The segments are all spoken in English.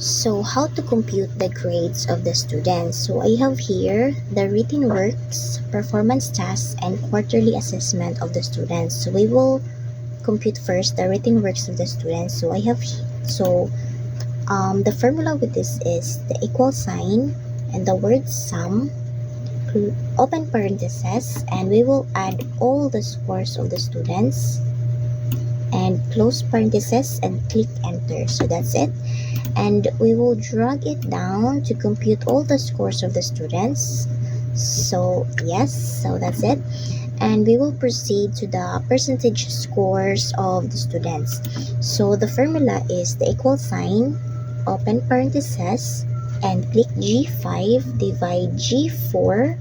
So how to compute the grades of the students? So I have here the written works, performance tasks, and quarterly assessment of the students. So we will compute first the written works of the students. So the formula with this is the equal sign and the word sum, open parentheses, and we will add all the scores of the students and close parentheses and click enter. So that's it. And we will drag it down to compute all the scores of the students. So that's it. And we will proceed to the percentage scores of the students. So the formula is the equal sign, open parentheses, and click G5, divide G4,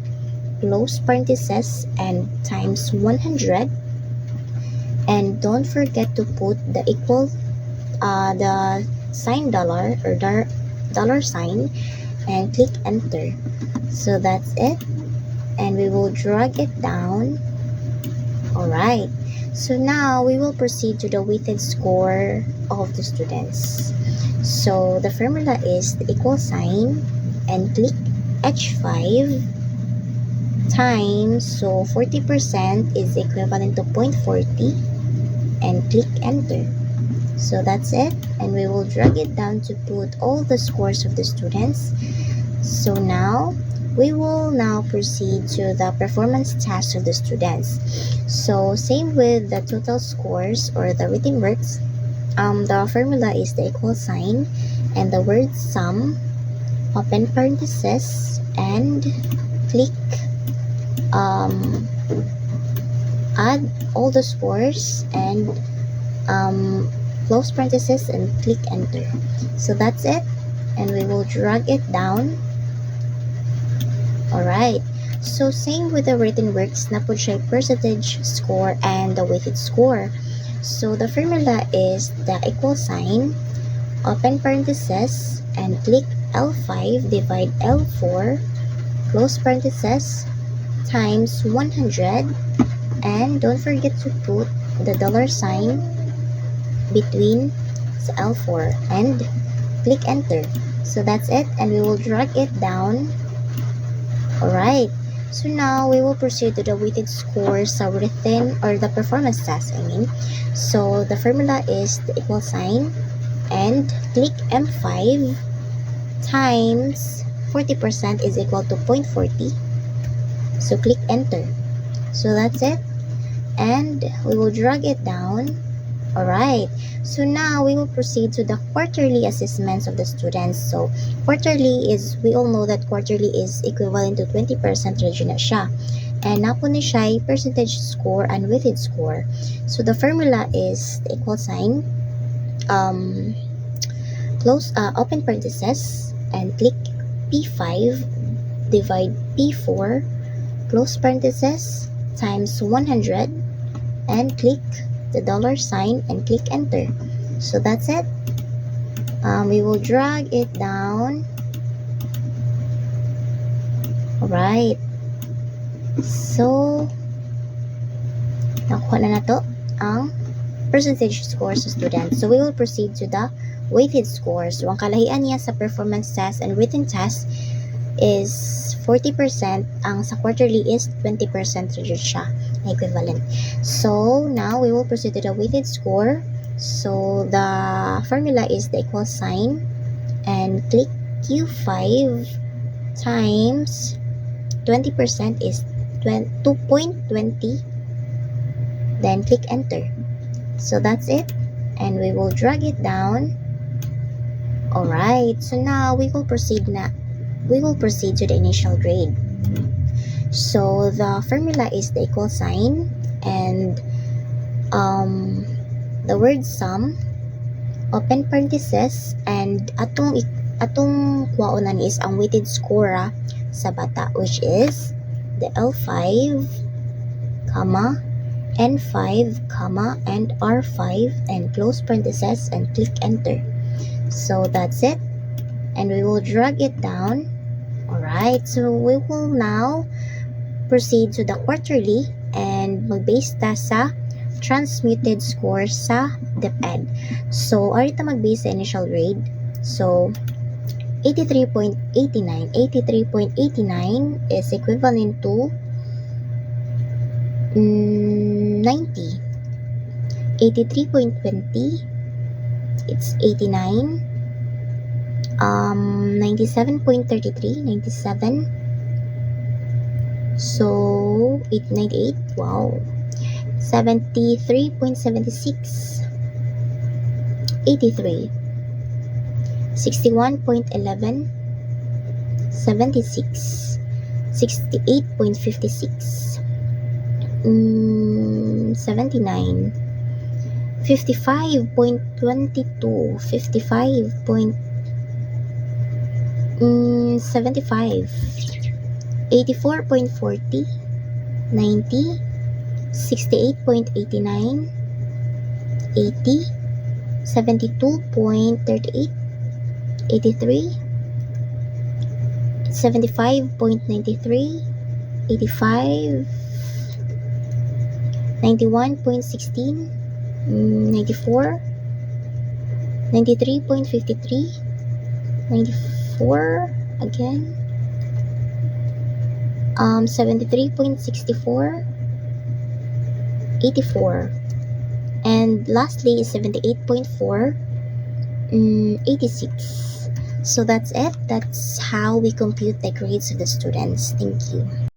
close parentheses, and times 100. And don't forget to put the sign dollar or dollar sign and click enter. So that's it, and we will drag it down. Alright, so now we will proceed to the weighted score of the students. So the formula is the equal sign and click H5 times, so 40% is equivalent to 0.40, and click enter. So that's it, and we will drag it down to put all the scores of the students. So now we will proceed to the performance tasks of the students. So same with the total scores or the written works. The formula is the equal sign and the word sum, open parentheses, and click add all the scores and close parentheses and click enter. So that's it, and we will drag it down. Alright, so same with the written works, na po siya percentage score and the weighted score. So the formula is the equal sign, open parentheses, and click L5, divide L4, close parentheses, times 100, and don't forget to put the dollar sign between L4 and click enter. So that's it, and we will drag it down. Alright, so now we will proceed to the weighted scores sa written or the performance task, So the formula is the equal sign and click M5 times 40% is equal to 0.40. So click enter. So that's it, and we will drag it down. Alright, so now we will proceed to the quarterly assessments of the students. So quarterly is, we all know that quarterly is equivalent to 20% region na siya. And napo ni siya percentage score and weighted score. So the formula is the equal sign, open parentheses, and click P5, divide P4, close parentheses, times 100, and click the dollar sign and click enter. So that's it. We will drag it down. Alright, so nakuha na nato ang percentage scores sa students. So we will proceed to the weighted scores. So ang kalahian niya sa performance test and written test is 40%, ang sa quarterly is 20% rigid siya, equivalent. So now we will proceed to the weighted score. So the formula is the equal sign and click Q5 times 20% is 2.20, then click enter. So that's it, and we will drag it down. Alright, so now we will proceed to the initial grade. So the formula is the equal sign and the word sum, open parentheses, and atong kuwaonan is ang weighted score sa bata, which is the L5, N5, and R5, and close parentheses and click enter. So that's it, and we will drag it down. Alright, so we will now proceed to the quarterly and mag-base ta sa transmuted score sa DepEd. So, arita mag-base sa initial grade. So 83.89 is equivalent to 90. 83.20, it's 89. 97.33, so 898, wow. 73.76, 83. 61.11, 76. 68.56, 79. 55.22, 75. 84.40, 90. 68.89, 80. 72.38, 83. 75.93, 85. 91.16, 94. 93.53, 94 again. 73.64, 84. And lastly is 78.4, 86. So that's it. That's how we compute the grades of the students. Thank you.